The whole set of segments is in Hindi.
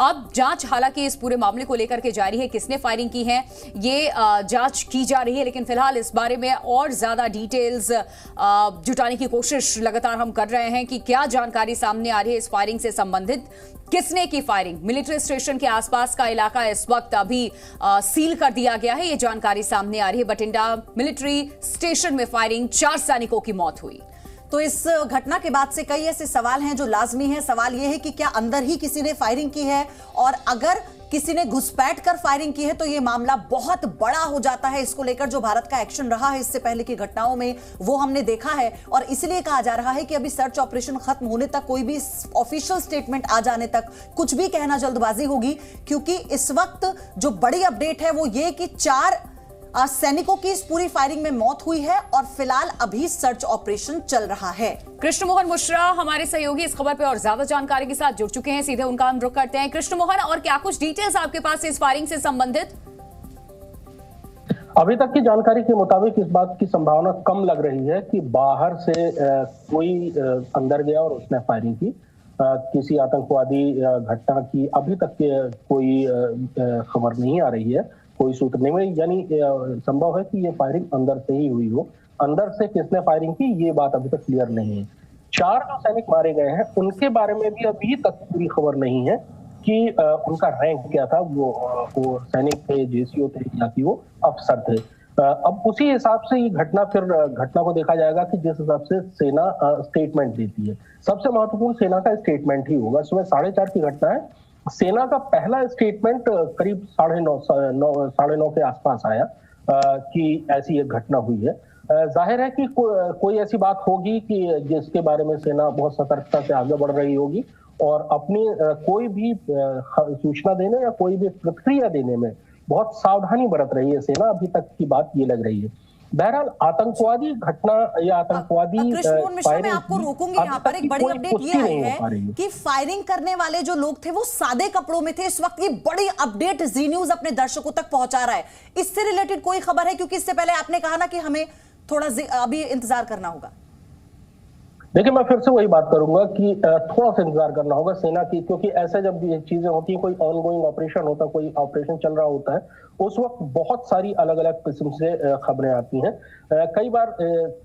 अब जांच हालांकि इस पूरे मामले को लेकर के जारी है, किसने फायरिंग की है ये जांच की जा रही है, लेकिन फिलहाल इस बारे में और ज्यादा डिटेल्स जुटाने की कोशिश लगातार हम कर रहे हैं कि क्या जानकारी सामने आ रही है इस फायरिंग से संबंधित। किसने की फायरिंग? मिलिट्री स्टेशन के आसपास का इलाका इस वक्त अभी सील कर दिया गया है, ये जानकारी सामने आ रही है। बठिंडा मिलिट्री स्टेशन में फायरिंग, 4 सैनिकों की मौत हुई। तो इस घटना के बाद से कई ऐसे सवाल हैं जो लाजमी हैं। सवाल यह है कि क्या अंदर ही किसी ने फायरिंग की है, और अगर किसी ने घुसपैठ कर फायरिंग की है तो यह मामला बहुत बड़ा हो जाता है। इसको लेकर जो भारत का एक्शन रहा है इससे पहले की घटनाओं में, वो हमने देखा है, और इसलिए कहा जा रहा है कि अभी सर्च ऑपरेशन खत्म होने तक, कोई भी ऑफिशियल स्टेटमेंट आ जाने तक कुछ भी कहना जल्दबाजी होगी, क्योंकि इस वक्त जो बड़ी अपडेट है वो ये कि 4 सैनिकों की इस पूरी फायरिंग में मौत हुई है और फिलहाल अभी सर्च ऑपरेशन चल रहा है। कृष्ण मोहन मिश्रा हमारे सहयोगी इस खबर पे और ज्यादा जानकारी के साथ जुड़ चुके हैं, सीधे उनका हम रुख करते हैं। कृष्ण मोहन, और क्या कुछ डिटेल्स आपके पास इस फायरिंग से संबंधित? अभी तक की जानकारी के मुताबिक इस बात की संभावना कम लग रही है कि बाहर से कोई अंदर गया और उसने फायरिंग की। किसी आतंकवादी घटना की अभी तक कोई खबर नहीं आ रही है, कोई सूत्र नहीं है। यानी संभव है कि ये फायरिंग अंदर से ही हुई हो। अंदर से किसने फायरिंग की ये बात अभी तक क्लियर नहीं है। 4 जो सैनिक मारे गए हैं उनके बारे में भी अभी तक पूरी खबर नहीं है कि उनका रैंक क्या था। वो सैनिक थे, जेसीओ थे, या कि वो अफसर थे। अब उसी हिसाब से ये घटना को देखा जाएगा कि जिस हिसाब से सेना स्टेटमेंट देती है। सबसे महत्वपूर्ण सेना का स्टेटमेंट ही होगा। सुबह 4:30 की घटना है। सेना का पहला स्टेटमेंट करीब 9:30 के आसपास आया कि ऐसी एक घटना हुई है। जाहिर है कि कोई ऐसी बात होगी कि जिसके बारे में सेना बहुत सतर्कता से आगे बढ़ रही होगी और अपनी कोई भी सूचना देने या कोई भी प्रतिक्रिया देने में बहुत सावधानी बरत रही है सेना। अभी तक की बात ये लग रही है। बहरहाल आतंकवादी घटना या आतंकवादी मैं आपको रोकूंगी यहाँ पर। एक बड़ी अपडेट ये आई है कि फायरिंग करने वाले जो लोग थे वो सादे कपड़ों में थे। इस वक्त ये बड़ी अपडेट जी न्यूज अपने दर्शकों तक पहुंचा रहा है। इससे रिलेटेड कोई खबर है? क्योंकि इससे पहले आपने कहा ना कि हमें थोड़ा अभी इंतजार करना होगा। देखिए, मैं फिर से वही बात करूंगा कि थोड़ा सा इंतजार करना होगा सेना की, क्योंकि ऐसे जब ये चीजें होती हैं, कोई ऑनगोइंग ऑपरेशन होता है, कोई ऑपरेशन चल रहा होता है, उस वक्त बहुत सारी अलग अलग किस्म से खबरें आती हैं। कई बार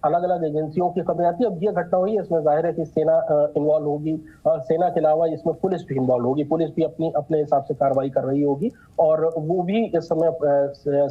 अलग अलग एजेंसियों की खबरें आती है। अब ये घटना हुई है, इसमें जाहिर है कि सेना इन्वॉल्व होगी, और सेना के अलावा इसमें पुलिस भी इन्वॉल्व होगी। पुलिस भी अपने हिसाब से कार्रवाई कर रही होगी और वो भी इस समय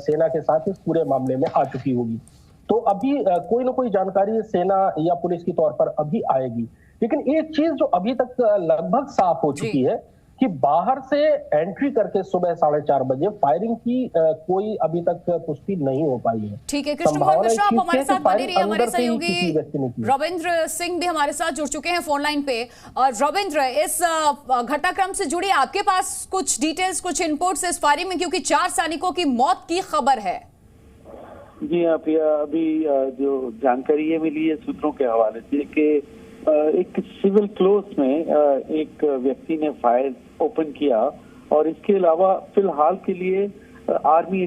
सेना के साथ इस पूरे मामले में आ चुकी होगी। तो अभी कोई ना कोई जानकारी सेना या पुलिस की तौर पर अभी आएगी। लेकिन एक चीज जो अभी तक लगभग साफ हो चुकी है कि बाहर से एंट्री करके सुबह 4:30 बजे फायरिंग की कोई अभी तक पुष्टि नहीं हो पाई है। ठीक है कृष्ण मोहन मिश्रा, आप हमारे साथ बने रहिए। हमारे सहयोगी रविंद्र सिंह भी हमारे साथ जुड़ चुके हैं फोन लाइन पे। और रविंद्र, इस घटनाक्रम से जुड़ी आपके पास कुछ डिटेल्स, कुछ इनपुट्स इस फायरिंग में, क्योंकि 4 सैनिकों की मौत की खबर है? जी हाँ प्रिया, अभी जो जानकारी ये मिली है सूत्रों के हवाले से कि एक सिविल क्लोज में एक व्यक्ति ने फायर ओपन किया, और इसके अलावा फिलहाल के लिए आर्मी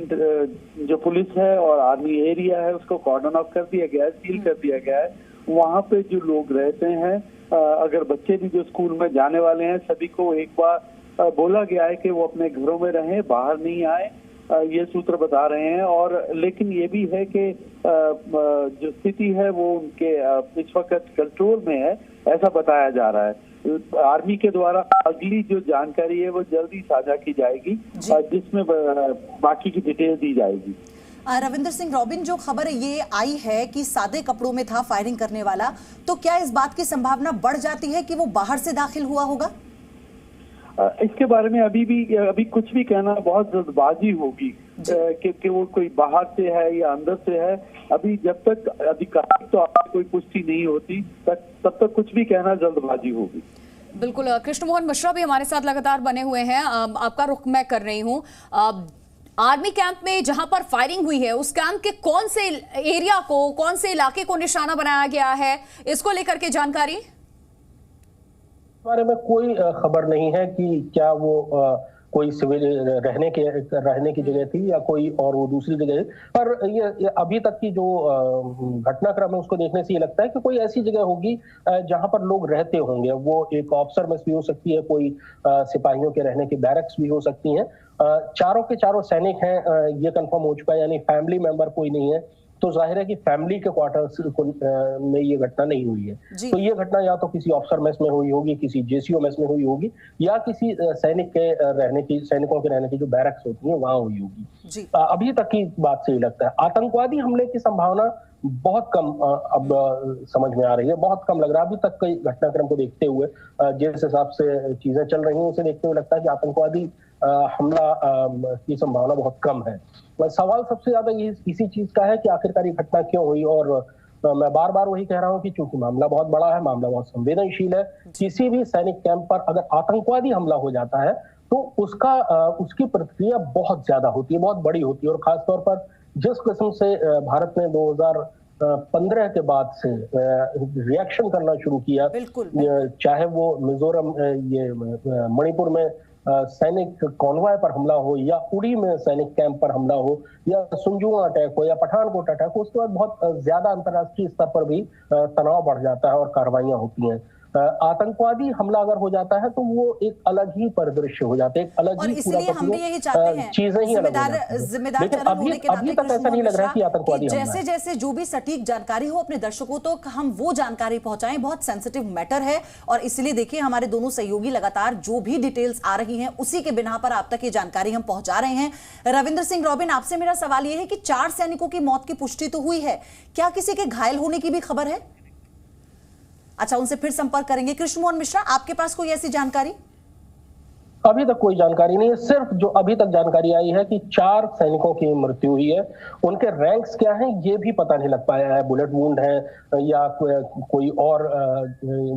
जो पुलिस है और आर्मी एरिया है उसको कॉर्डन ऑफ कर दिया गया है, सील कर दिया गया है। वहाँ पे जो लोग रहते हैं, अगर बच्चे भी जो स्कूल में जाने वाले हैं, सभी को एक बार बोला गया है कि वो अपने घरों में रहें, बाहर नहीं आए, ये सूत्र बता रहे हैं। और लेकिन ये भी है कि जो स्थिति है वो उनके इस वक्त कंट्रोल में है, ऐसा बताया जा रहा है। आर्मी के द्वारा अगली जो जानकारी है वो जल्दी साझा की जाएगी, जिसमें बाकी की डिटेल दी जाएगी। रविंद्र सिंह, रॉबिन, जो खबर ये आई है कि सादे कपड़ों में था फायरिंग करने वाला, तो क्या इस बात की संभावना बढ़ जाती है कि वो बाहर से दाखिल हुआ होगा? इसके बारे में अभी कुछ भी कहना बहुत जल्दबाजी होगी कि वो कोई बाहर से है या अंदर से है। अभी जब तक अधिकारिक तो कोई पुष्टि नहीं होती तब तक कुछ भी कहना जल्दबाजी होगी। बिल्कुल। कृष्ण मोहन मिश्रा भी हमारे साथ लगातार बने हुए हैं। आपका रुख मैं कर रही हूँ। आर्मी कैंप में जहां पर फायरिंग हुई है, उस कैंप के कौन से एरिया को, कौन से इलाके को निशाना बनाया गया है, इसको लेकर के जानकारी? बारे में कोई खबर नहीं है कि क्या वो कोई सिविल रहने की जगह थी या कोई और वो दूसरी जगह। पर ये अभी तक की जो घटनाक्रम है उसको देखने से ये लगता है कि कोई ऐसी जगह होगी जहां पर लोग रहते होंगे। वो एक ऑफिसर मेस भी हो सकती है, कोई सिपाहियों के रहने की बैरक्स भी हो सकती हैं। चारों के चारों सैनिक हैं, ये कंफर्म हो चुका है, यानी फैमिली मेंबर कोई नहीं है। तो जाहिर है कि फैमिली के क्वार्टर्स में ये घटना नहीं हुई है। तो ये घटना या तो किसी ऑफिसर मेस में हुई होगी, किसी जेसीओ मेस में हुई होगी, या किसी सैनिकों के रहने की जो बैरक्स होती हैं वहां हुई होगी। अभी तक की बात से ही लगता है आतंकवादी हमले की संभावना बहुत कम अब समझ में आ रही है, बहुत कम लग रहा है अभी तक के घटनाक्रम को देखते हुए। जिस हिसाब से चीजें चल रही हैं उसे देखते हुए लगता है कि आतंकवादी हमला की संभावना बहुत कम है। सवाल सबसे ज्यादा इसी चीज का है कि आखिरकार ये घटना क्यों हुई। और मैं बार बार वही कह रहा हूं कि चूंकि मामला बहुत बड़ा है, मामला बहुत संवेदनशील है, किसी भी सैनिक कैंप पर अगर आतंकवादी हमला हो जाता है तो उसकी प्रतिक्रिया बहुत ज्यादा होती है, बहुत बड़ी होती है। और खासतौर पर जिस किस्म से भारत ने 2015 के बाद से रिएक्शन करना शुरू किया, चाहे वो मिजोरम मणिपुर में सैनिक कॉन्वॉय पर हमला हो, या उड़ी में सैनिक कैंप पर हमला हो, या सुंजुआ अटैक हो, या पठानकोट अटैक हो, उसके बाद बहुत ज्यादा अंतर्राष्ट्रीय स्तर पर भी तनाव बढ़ जाता है और कार्रवाइयां होती हैं। आतंकवादी हमला अगर हो जाता है तो वो एक अलग ही परिदृश्य हो जाता है, एक अलग ही इसलिए हम भी यही चाहते हैं, चीजें ही जिम्मेदार अभी तक ऐसा नहीं लग रहा कि आतंकवादी जैसे जैसे जो भी सटीक जानकारी हो अपने दर्शकों तो हम वो जानकारी पहुंचाएं। बहुत सेंसिटिव मैटर है और इसलिए देखिए हमारे दोनों सहयोगी लगातार जो भी डिटेल्स आ रही हैं उसी के बिना पर आप तक ये जानकारी हम पहुंचा रहे हैं। रविंद्र सिंह रॉबिन, आपसे मेरा सवाल यह है कि 4 सैनिकों की मौत की पुष्टि तो हुई है, क्या किसी के घायल होने की भी खबर है? अच्छा, उनसे फिर संपर्क करेंगे। कृष्ण मोहन मिश्रा, आपके पास कोई ऐसी जानकारी? अभी तक कोई जानकारी नहीं है। सिर्फ जो अभी तक जानकारी आई है कि 4 सैनिकों की मृत्यु हुई है। उनके रैंक्स क्या हैं ये भी पता नहीं लग पाया है, बुलेट वुंड है या कोई और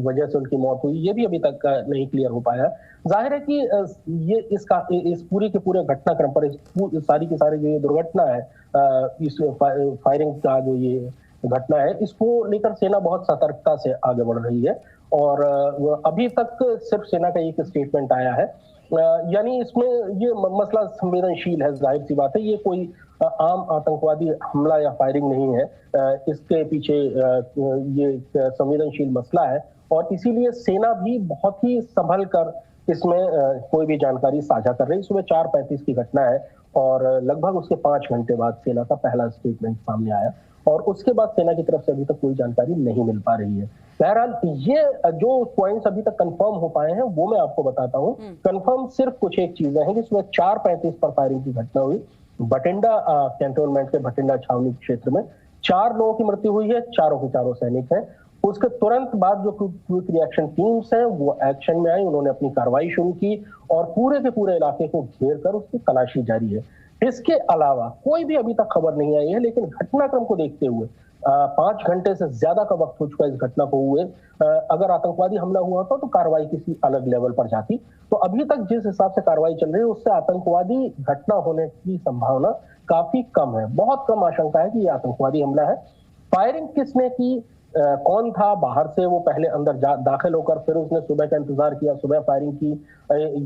वजह से उनकी मौत हुई, ये भी अभी तक नहीं क्लियर हो पाया। जाहिर है कि ये इस पूरी के पूरे घटनाक्रम पर सारी की सारी जो ये दुर्घटना है, इस फायरिंग का जो ये घटना है, इसको लेकर सेना बहुत सतर्कता से आगे बढ़ रही है। और अभी तक सिर्फ सेना का एक स्टेटमेंट आया है, यानी इसमें ये मसला संवेदनशील है, जाहिर सी बात है, ये कोई आम आतंकवादी हमला या फायरिंग नहीं है। इसके पीछे ये संवेदनशील मसला है और इसीलिए सेना भी बहुत ही संभल कर इसमें कोई भी जानकारी साझा कर रही है। सुबह 4:35 की घटना है और लगभग उसके 5 घंटे बाद सेना का पहला स्टेटमेंट सामने आया और उसके बाद सेना की तरफ से अभी तक कोई जानकारी नहीं मिल पा रही है। बहरहाल ये जो पॉइंट्स अभी तक कंफर्म हो पाए हैं वो मैं आपको बताता हूं। कंफर्म सिर्फ कुछ एक चीजें हैं, जिसमें 4:35 पर फायरिंग की घटना हुई बठिंडा कैंटोनमेंट के बठिंडा छावनी क्षेत्र में। 4 लोगों की मृत्यु हुई है, चारों के चारों सैनिक हैं। उसके तुरंत बाद जो क्विक रिएक्शन टीम्स हैं वो एक्शन में आई, उन्होंने अपनी कार्रवाई शुरू की और पूरे के पूरे इलाके को घेर कर उसकी तलाशी जारी है। इसके अलावा कोई भी अभी तक खबर नहीं आई है, लेकिन घटनाक्रम को देखते हुए 5 घंटे से ज्यादा का वक्त हो चुका है इस घटना को हुए। अगर आतंकवादी हमला हुआ होता तो कार्रवाई किसी अलग लेवल पर जाती। तो अभी तक जिस हिसाब से कार्रवाई चल रही है उससे आतंकवादी घटना होने की संभावना काफी कम है। बहुत कम आशंका है कि यह आतंकवादी हमला है। फायरिंग किसने की, कौन था, बाहर से वो पहले अंदर दाखिल होकर फिर उसने सुबह का इंतजार किया, सुबह फायरिंग की,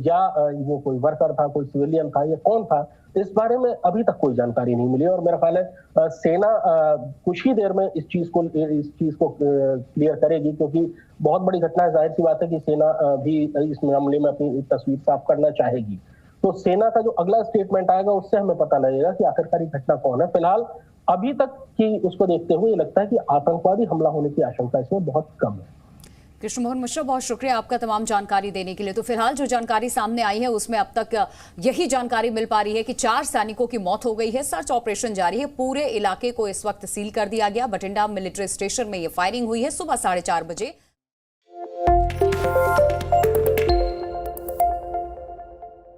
या वो कोई वर्कर था, कोई सिविलियन था, या कौन था, इस बारे में अभी तक कोई जानकारी नहीं मिली। और मेरा ख्याल है सेना कुछ ही देर में इस चीज को क्लियर करेगी, क्योंकि बहुत बड़ी घटना है। जाहिर सी बात है कि सेना भी इस मामले में अपनी तस्वीर साफ करना चाहेगी। तो सेना का जो अगला स्टेटमेंट आएगा उससे हमें पता लगेगा कि आखिरकार घटना कौन है। फिलहाल अभी तक की उसको देखते हुए लगता है कि आतंकवादी हमला होने की आशंका इसमें बहुत कम है। कृष्ण मोहन मिश्रा, बहुत शुक्रिया आपका तमाम जानकारी देने के लिए। तो फिलहाल जो जानकारी सामने आई है उसमें अब तक यही जानकारी मिल पा रही है कि 4 सैनिकों की मौत हो गई है। सर्च ऑपरेशन जारी है, पूरे इलाके को इस वक्त सील कर दिया गया। बठिंडा मिलिट्री स्टेशन में ये फायरिंग हुई है सुबह 4:30 बजे।